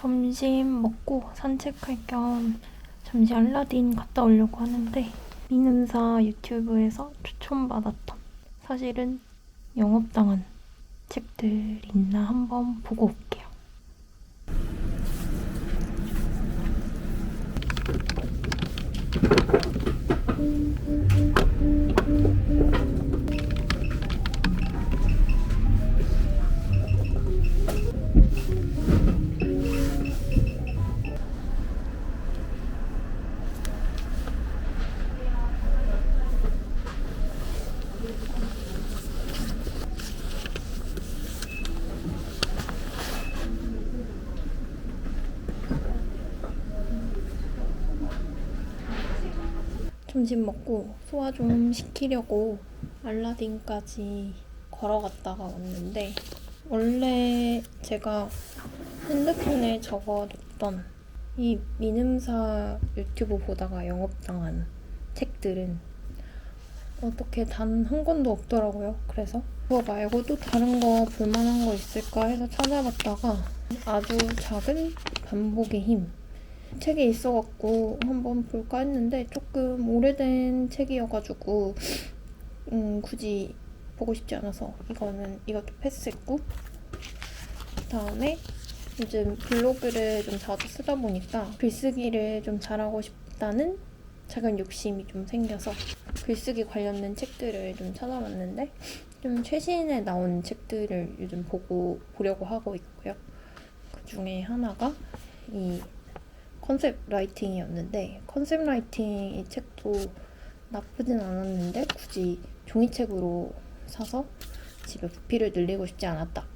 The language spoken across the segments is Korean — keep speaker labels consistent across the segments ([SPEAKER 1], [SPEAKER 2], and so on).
[SPEAKER 1] 점심 먹고 산책할 겸 잠시 알라딘 갔다 오려고 하는데 미음사 유튜브에서 추천받았던 사실은 영업당한 책들 있나 한번 보고 올게요. 점심 먹고 소화 좀 시키려고 알라딘까지 걸어갔다가 왔는데 원래 제가 핸드폰에 적어뒀던 이 미음사 유튜브 보다가 영업당한 책들은 어떻게 단 한 권도 없더라고요. 그래서 그거 말고도 다른 거 볼만한 거 있을까 해서 찾아봤다가 아주 작은 반복의 힘 책이 있어갖고 한번 볼까 했는데 조금 오래된 책이어가지고 굳이 보고 싶지 않아서 이것도 패스했고, 그다음에 요즘 블로그를 좀 자주 쓰다 보니까 글쓰기를 좀 잘하고 싶다는 작은 욕심이 좀 생겨서 글쓰기 관련된 책들을 좀 찾아봤는데 좀 최신에 나온 책들을 요즘 보려고 하고 있고요. 그 중에 하나가 이 컨셉 라이팅이었는데 컨셉 라이팅 이 책도 나쁘진 않았는데 굳이 종이책으로 사서 집에 부피를 늘리고 싶지 않았다.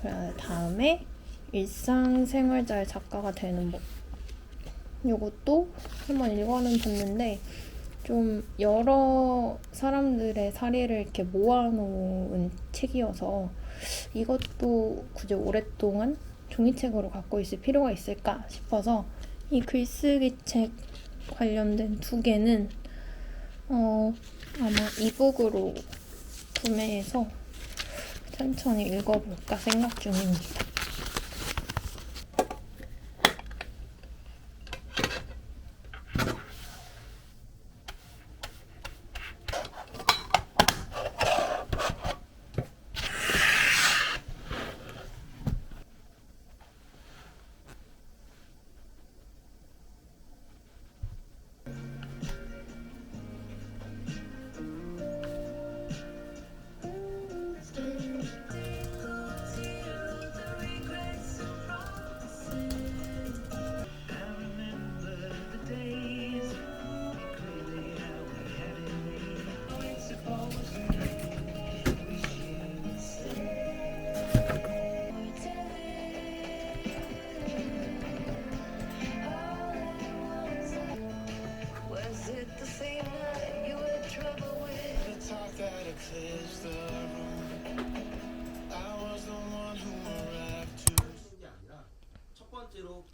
[SPEAKER 1] 그 다음에 일상생활자의 작가가 되는 법, 이것도 한번 읽어는 봤는데 좀 여러 사람들의 사례를 이렇게 모아놓은 책이어서 이것도 굳이 오랫동안 종이책으로 갖고 있을 필요가 있을까 싶어서 이 글쓰기 책 관련된 두 개는 아마 이북으로 구매해서 천천히 읽어볼까 생각 중입니다.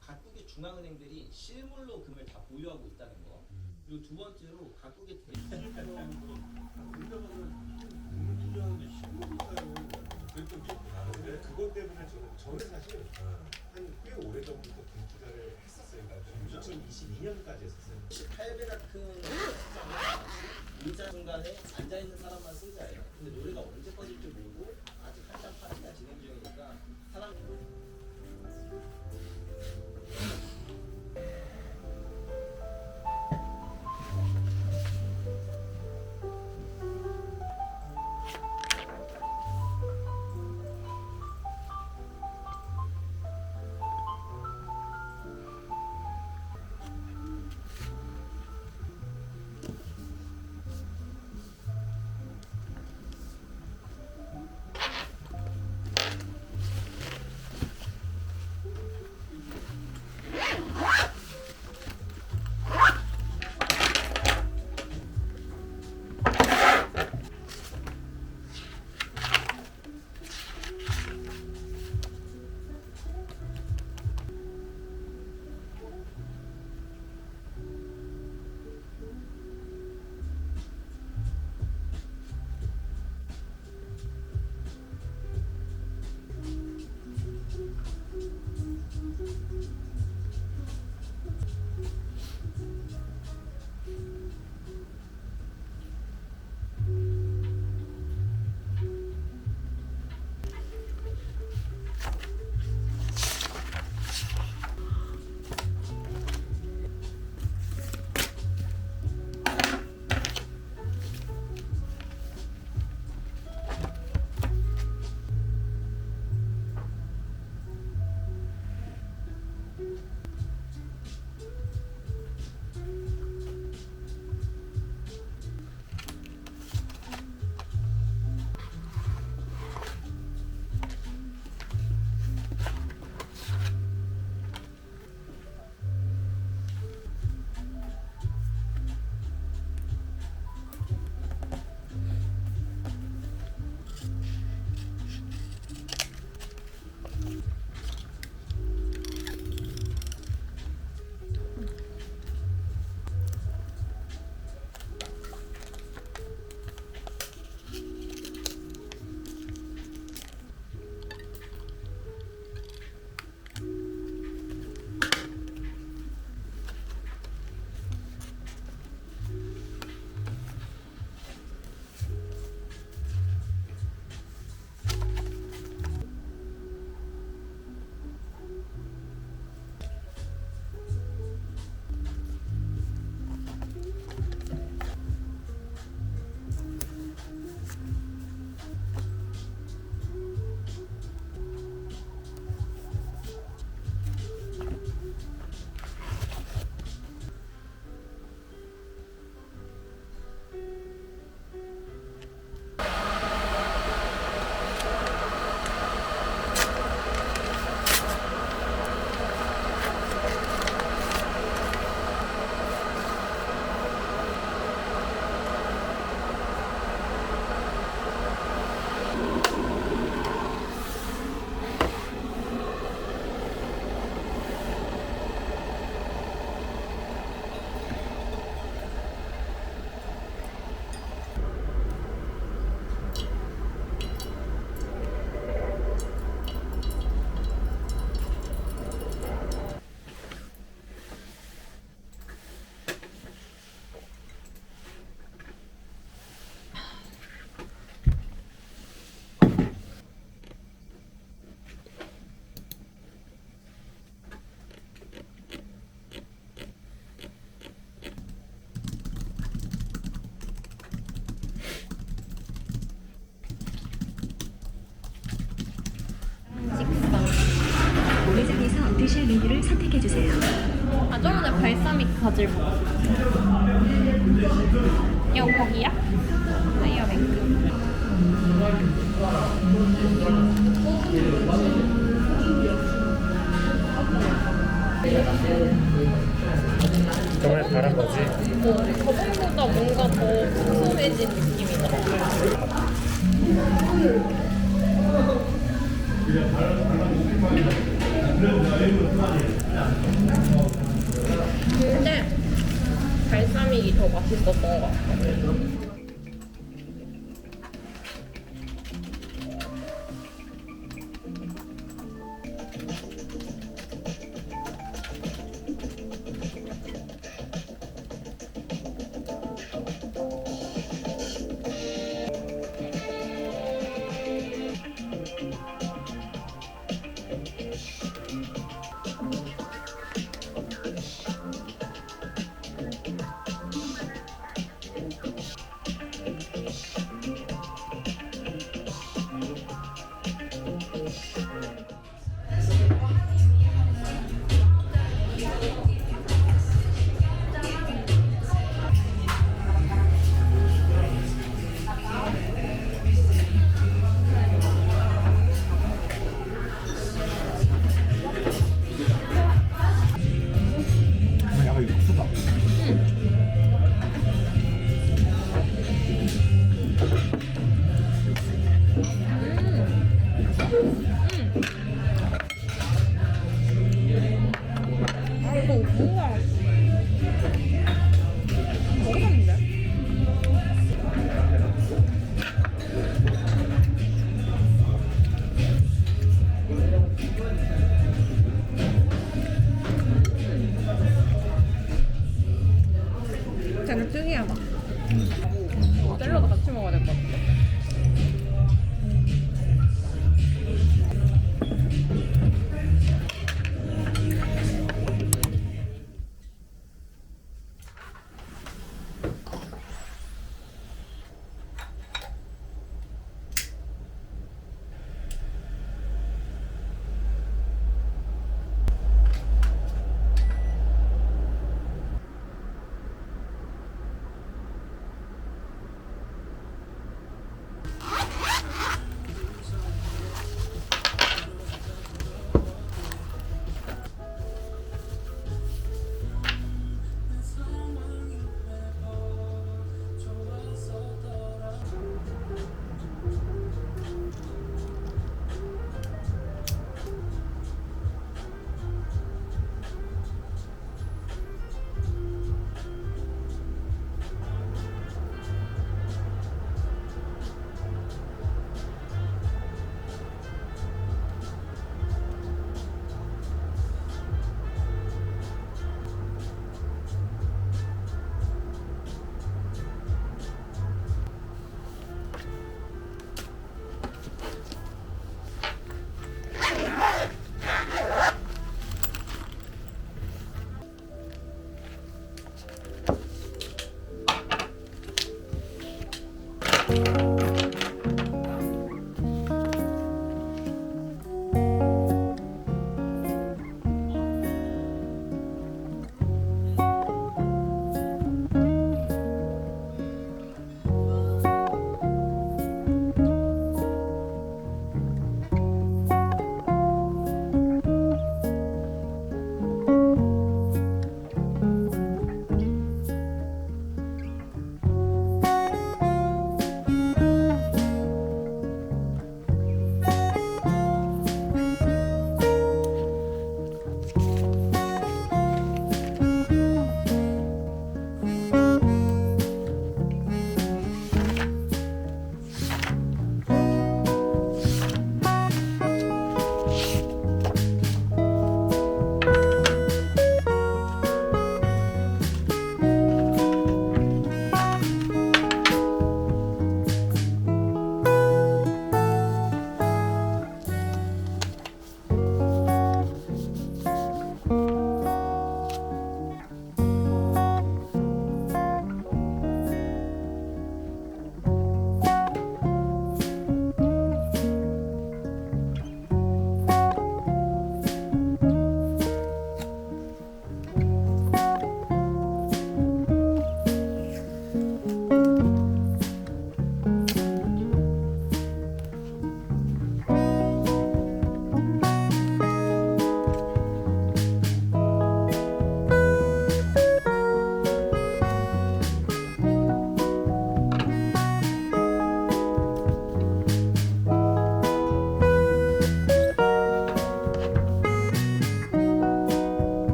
[SPEAKER 2] 각국의 중앙은행들이 실물로 금을 다 보유하고 있다는 거. 그리고 두 번째로 각국의
[SPEAKER 3] 그것 때문에 저는 사실 꽤 오래전부터 금 투자를 했었어요. 그러니까 2022년까지 했었어요.
[SPEAKER 2] 18배나 큰 의자 중간에 앉아있는 사람만 승자예요. 근데 노래가 언제 꺼질지 모르고 아직 한참 파티가 진행 중이니까 사람
[SPEAKER 4] 중에서 드실 메뉴를 선택해 주세요.
[SPEAKER 1] 아, 저번에 발사믹 바질 먹었어. 이거 거기야? 파이어뱅크.
[SPEAKER 5] 저번에 다른 거지?
[SPEAKER 1] 저번보다 뭔가 더 슴슴해진 느낌이다. 근데 발사믹이 더 맛있었던 것 같아.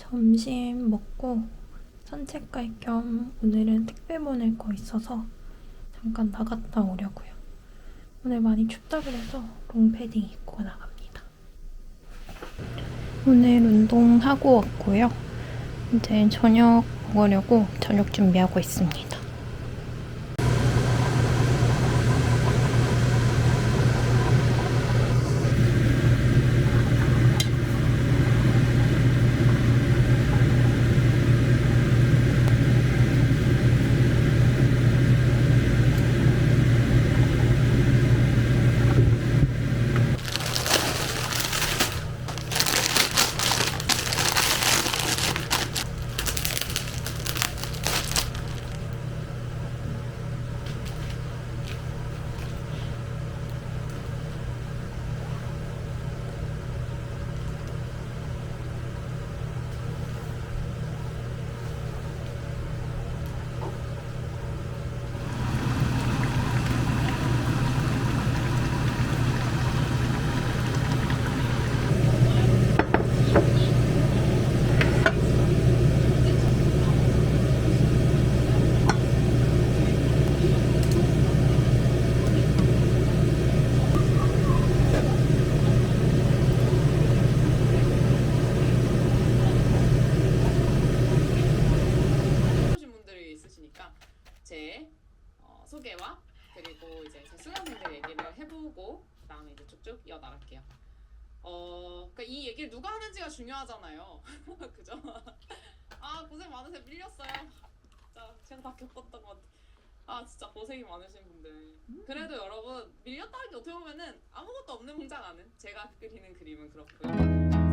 [SPEAKER 6] 점심 먹고 산책 갈 겸 오늘은 택배 보낼 거 있어서 잠깐 나갔다 오려고요. 오늘 많이 춥다 그래서 롱패딩 입고 나갑니다. 오늘 운동하고 왔고요. 이제 저녁 먹으려고 저녁 준비하고 있습니다.
[SPEAKER 7] 오신 분들이 있으시니까 제 소개와 그리고 이제 제 수강생들 얘기를 해보고 그다음에 이제 쭉쭉 이어나갈게요. 그러니까 이 얘기를 누가 하는지가 중요하잖아요. 그죠? 아 고생 많으세요. 밀렸어요. 진짜 제가 다 겪었던 것 같아. 아 진짜 고생이 많으신 분들. 그래도 여러분 밀렸다는 게 어떻게 보면은 아무것도 없는 성장하는 제가 그리는 그림은 그렇고요.